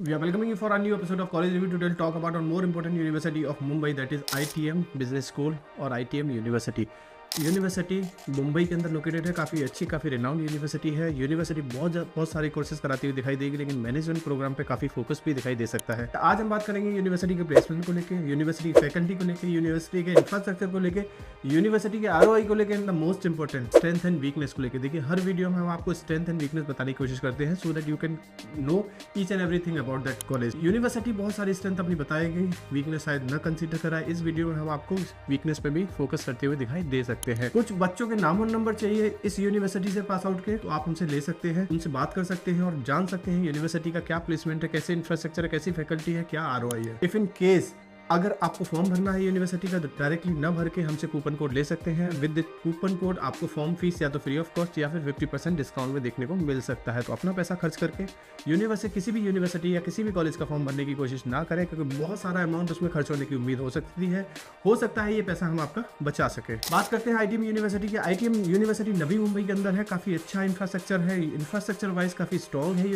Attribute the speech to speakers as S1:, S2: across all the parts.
S1: We are welcoming you for a new episode of College Review. Today we'll talk about one more important university of Mumbai, that is ITM Business School और ITM University. University Mumbai के अंदर located है, काफ़ी अच्छी काफ़ी renowned university है। University बहुत सारे कोर्सेज कराती हुई दिखाई देगी, लेकिन मैनेजमेंट प्रोग्राम पे काफ़ी फोकस भी दिखाई दे सकता है। आज हम बात करेंगे यूनिवर्सिटी के प्लेसमेंट को लेकर, यूनिवर्सिटी फैकल्टी को लेकर, यूनिवर्सिटी के इंफ्रास्ट्रक्चर को लेकर, यूनिवर्सिटी के ROI को लेकर, the most important strength and weakness को लेकर। देखिए, हर वीडियो में हम आपको स्ट्रेंथ एंड वीकनेस बताने की कोशिश करते हैं so that you can know each and everything about that college. University बहुत सारी स्ट्रेंथ अपनी बताएगी, वीकनेस शायद न कंसिडर कराए। इस वीडियो में हम आपको वीकनेस पे भी फोकस करते हुए दिखाई दे सकते हैं। कुछ बच्चों के नाम और नंबर चाहिए इस यूनिवर्सिटी से पास आउट के, तो आप हमसे ले सकते हैं, उनसे बात कर सकते हैं और जान सकते हैं यूनिवर्सिटी का क्या प्लेसमेंट है, कैसे इंफ्रास्ट्रक्चर है, कैसी फैकल्टी है, क्या ROI है। इफ इन केस अगर आपको फॉर्म भरना है यूनिवर्सिटी का, तो डायरेक्टली न भर के हमसे कूपन कोड ले सकते हैं। विद कूपन कोड आपको फॉर्म फीस या तो फ्री ऑफ कॉस्ट या फिर 50% डिस्काउंट में देखने को मिल सकता है। तो अपना पैसा खर्च करके यूनिवर्सिटी, किसी भी यूनिवर्सिटी या किसी भी कॉलेज का फॉर्म भरने की कोशिश ना करें, क्योंकि बहुत सारा अमाउंट उसमें खर्च होने की उम्मीद हो सकती है। हो सकता है ये पैसा हम आपका बचा सके। बात करते हैं ITM यूनिवर्सिटी की। ITM यूनिवर्सिटी नवी मुंबई के अंदर है, काफ़ी अच्छा इंफ्रास्ट्रक्चर है, इंफ्रास्ट्रक्चर वाइज काफ़ी स्ट्रॉन्ग है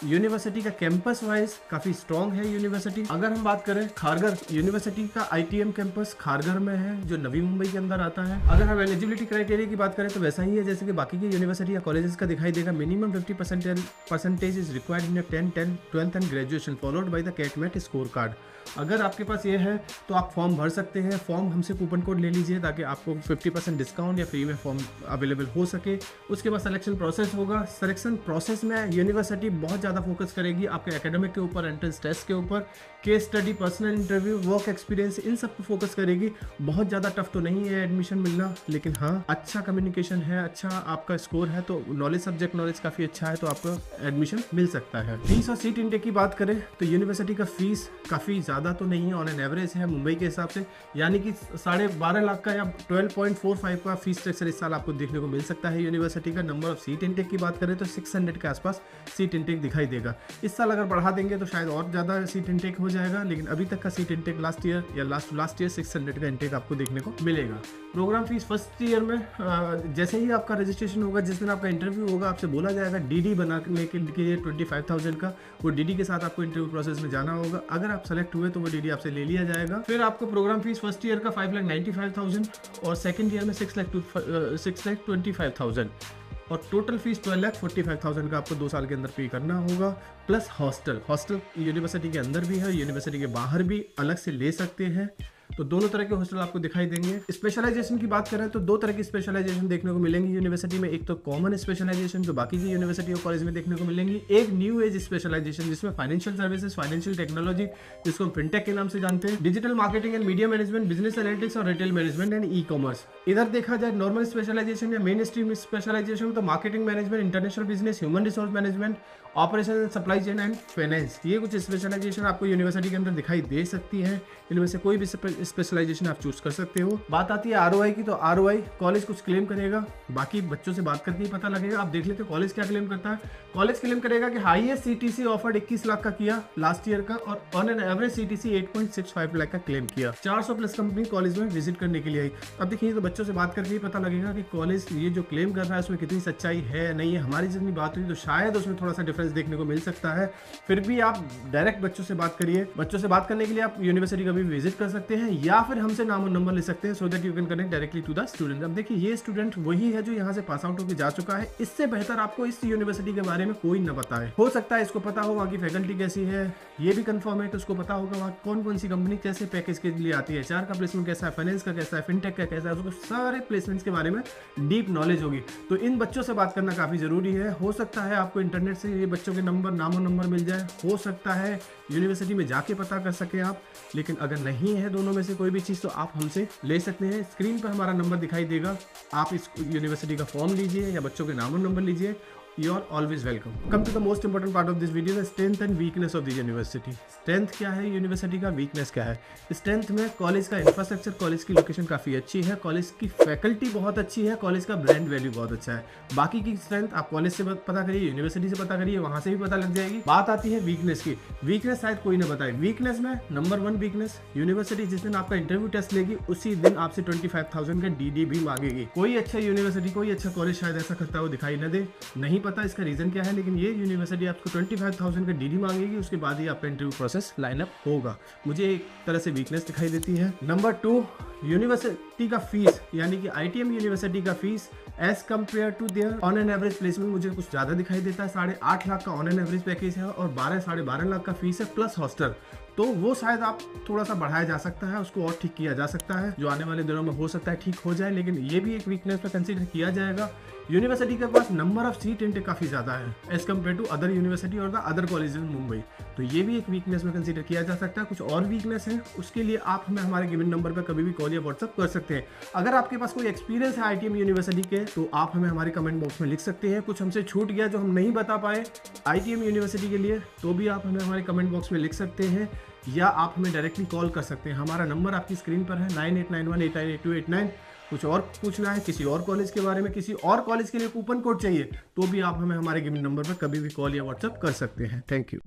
S1: यूनिवर्सिटी का कैंपस वाइज काफ़ी स्ट्रॉन्ग है यूनिवर्सिटी। अगर हम बात करें खारघर यूनिवर्सिटी का, ITM कैंपस खारघर में है जो नवी मुंबई के अंदर आता है। अगर हम एलिजिबिलिटी क्राइटेरिया की बात करें तो वैसा ही है जैसे कि बाकी की यूनिवर्सिटी या कॉलेजेस का दिखाई देगा। Minimum 50% is required in 10th, 12th and graduation followed by the CAT MAT score card. अगर आपके पास ये है तो आप फॉर्म भर सकते हैं। फॉर्म हमसे कूपन कोड ले लीजिए ताकि आपको 50% डिस्काउंट या फ्री में फॉर्म अवेलेबल हो सके। उसके बाद सिलेक्शन प्रोसेस होगा। सिलेक्शन प्रोसेस में यूनिवर्सिटी बहुत ज़्यादा फोकस करेगी आपके एकेडमिक के ऊपर, एंट्रेंस टेस्ट के ऊपर, case study, personal interview, work experience, इन सब पर फोकस करेगी। बहुत ज़्यादा टफ तो नहीं है एडमिशन मिलना, लेकिन हाँ, अच्छा कम्युनिकेशन है, अच्छा आपका स्कोर है, तो नॉलेज, सब्जेक्ट नॉलेज काफ़ी अच्छा है, तो आपको एडमिशन मिल सकता है। फीस और सीट इंटेक की बात करें तो यूनिवर्सिटी का फीस काफ़ी ज़्यादा तो नहीं है, ऑन एन एवरेज है मुंबई के हिसाब से, यानी कि 12.5 लाख का या 12.45 का फीस स्ट्रक्चर इस साल आपको देखने को मिल सकता है यूनिवर्सिटी का। नंबर ऑफ सीट इंटेक की बात करें तो 600 के आसपास सीट इंटेक दिखाई देगा। इस साल अगर बढ़ा देंगे तो शायद और ज़्यादा सीट इंटेक हो जाएगा, लेकिन अभी तक का सीट इंटेक लास्ट ईयर या लास्ट ईयर 600 का इंटेक आपको देखने को मिलेगा। प्रोग्राम फीस फर्स्ट ईयर में जैसे ही आपका रजिस्ट्रेशन होगा, जिस दिन आपका इंटरव्यू होगा, आपसे बोला जाएगा DD बनाने के लिए 25,000 का, वो DD के साथ आपको इंटरव्यू प्रोसेस में जाना होगा। अगर आप सेलेक्ट हुए तो वो DD आपसे ले लिया जाएगा। फिर आपको प्रोग्राम फीस फर्स्ट ईयर का 5,95,000 और सेकंड ईयर में 6,25,000 और टोटल फीस 12,45,000 का आपको 2 साल के अंदर पे करना होगा। प्लस हॉस्टल यूनिवर्सिटी के अंदर भी है, यूनिवर्सिटी के बाहर भी अलग से ले सकते हैं, तो दोनों तरह के हॉस्टल आपको दिखाई देंगे। स्पेशलाइजेशन की बात करें तो 2 तरह की स्पेशलाइजेशन देखने को मिलेंगी यूनिवर्सिटी में। एक तो कॉमन स्पेशलाइजेशन जो बाकी की यूनिवर्सिटी और कॉलेज में देखने को मिलेंगी, एक न्यू एज स्पेशलाइजेशन जिसमें फाइनेंशियल सर्विसेज, फाइनेंशियल टेक्नोलॉजी जिसको हम फिनटेक के नाम से जानते हैं, digital marketing and media management, business analytics और रिटेल मैनेजमेंट एंड ई-कॉमर्स। इधर देखा जाए नॉर्मल स्पेशलाइजेशन या मेन स्ट्रीम स्पेशलाइजेशन तो marketing management, international business, human resource management, operation and supply chain and finance, ये कुछ स्पेशलाइजेशन आपको यूनिवर्सिटी के अंदर दिखाई दे सकती है। इनमें से कोई भी स्पेशलाइजेशन आप चूज कर सकते हो। बात आती है ROI की, तो ROI कॉलेज कुछ क्लेम करेगा, बाकी बच्चों से बात करके ही पता लगेगा। आप देख लेते कॉलेज क्या क्लेम करता है। कॉलेज क्लेम करेगा कि हाईएस्ट CTC ऑफर्ड 21 लाख का किया लास्ट ईयर का, और on an average CTC 8.65 lakh का क्लेम किया। 400 प्लस कंपनी कॉलेज में विजिट करने के लिए आई। अब देखिए, तो बच्चों से बात करके ही पता लगेगा कि कॉलेज ये जो क्लेम कर रहा है उसमें कितनी सच्चाई है नहीं है। हमारी जितनी बात हुई तो शायद उसमें थोड़ा सा डिफरेंस देखने को मिल सकता है। फिर भी आप डायरेक्ट बच्चों से बात करिए। बच्चों से बात करने के लिए आप यूनिवर्सिटी कभी विजिट कर सकते हैं या फिर हमसे नाम और नंबर ले सकते हैं, so that you can connect directly to the student. अब देखिए, ये स्टूडेंट वही है जो यहाँ से पास आउट होकर जा चुका है। इससे बेहतर आपको इस यूनिवर्सिटी के बारे में कोई न बताए। हो सकता है इसको पता हो वहाँ की फैकल्टी कैसी है, ये भी कंफर्म है, तो उसको पता होगा वहाँ कौन कौन सी कंपनी कैसे पैकेज के लिए आती है, HR का प्लेसमेंट कैसा है, फाइनेंस का कैसा है, फिनटेक का कैसा है, उसको सारे प्लेसमेंट्स के बारे में डीप नॉलेज होगी। तो इन बच्चों से बात करना काफ़ी ज़रूरी है। हो सकता है आपको इंटरनेट से ये बच्चों के नाम और नंबर मिल जाए, हो सकता है यूनिवर्सिटी में जाके पता कर सकें आप, लेकिन अगर नहीं है दोनों में से कोई भी चीज़ तो आप हमसे ले सकते हैं। स्क्रीन पर हमारा नंबर दिखाई देगा, आप इस यूनिवर्सिटी का फॉर्म लीजिए या बच्चों के नाम और नंबर लीजिए। You are always welcome. Come to the most important part of this video, the strength and weakness of the university. Strength क्या है यूनिवर्सिटी का, वीकनेस क्या है। स्ट्रेंथ में कॉलेज का इंफ्रास्ट्रक्चर, कॉलेज की लोकेशन काफ़ी अच्छी है, कॉलेज की फैकल्टी बहुत अच्छी है, कॉलेज का ब्रांड वैल्यू बहुत अच्छा है। बाकी की स्ट्रेंथ आप कॉलेज से पता करिए, यूनिवर्सिटी से पता करिए, वहाँ से भी पता लग जाएगी। बात आती है वीकनेस की। वीकनेस शायद कोई ना बताए। वीकनेस में नंबर 1 वीकनेस, यूनिवर्सिटी जिस दिन आपका इंटरव्यू टेस्ट लेगी उसी दिन आपसे 25,000 का DD भी मांगेगी। कोई अच्छा यूनिवर्सिटी, कोई अच्छा कॉलेज शायद ऐसा करता हुआ दिखाई न दे, नहीं पता इसका रीज़न क्या है, लेकिन ये यूनिवर्सिटी आपको 25,000 का डीडी मांगेगी, उसके बाद ही आपका इंटरव्यू प्रोसेस लाइनअप होगा। मुझे एक तरह से वीकनेस दिखाई देती है। नंबर 2, यूनिवर्सिटी का फीस, यानी कि ITM यूनिवर्सिटी का fees as compare to their on an average placement मुझे कुछ ज़्यादा दिखाई देता है। 8.5 लाख का ऑन एन एवरेज पैकेज है और 12-12.5 लाख का फीस है प्लस हॉस्टल। तो वो शायद आप थोड़ा सा बढ़ाया जा सकता है, उसको और ठीक किया जा सकता है, जो आने वाले दिनों में हो सकता है ठीक हो जाए, लेकिन ये भी एक वीकनेस पे कंसीडर किया जाएगा। यूनिवर्सिटी के पास नंबर ऑफ सीट इनटेक काफ़ी ज़्यादा है as compare to other university और the other college in Mumbai, तो ये भी एक वीकनेस में कंसीडर किया जा सकता है। कुछ और वीकनेस है, उसके लिए आप हमें हमारे गिवन नंबर पर कभी भी कॉल या व्हाट्सअप कर सकते हैं। अगर आपके पास कोई एक्सपीरियंस है ITM यूनिवर्सिटी के, तो आप हमें हमारे कमेंट बॉक्स में लिख सकते हैं। कुछ हमसे छूट गया जो हम नहीं बता पाए ITM यूनिवर्सिटी के लिए, तो भी आप हमें हमारे कमेंट बॉक्स में लिख सकते हैं, या आप हमें डायरेक्टली कॉल कर सकते हैं। हमारा नंबर आपकी स्क्रीन पर है 9891898289। कुछ और पूछना है किसी और कॉलेज के बारे में, किसी और कॉलेज के लिए कूपन कोड चाहिए, तो भी आप हमें हमारे गिवन नंबर पर कभी भी कॉल या व्हाट्सएप कर सकते हैं। Thank you.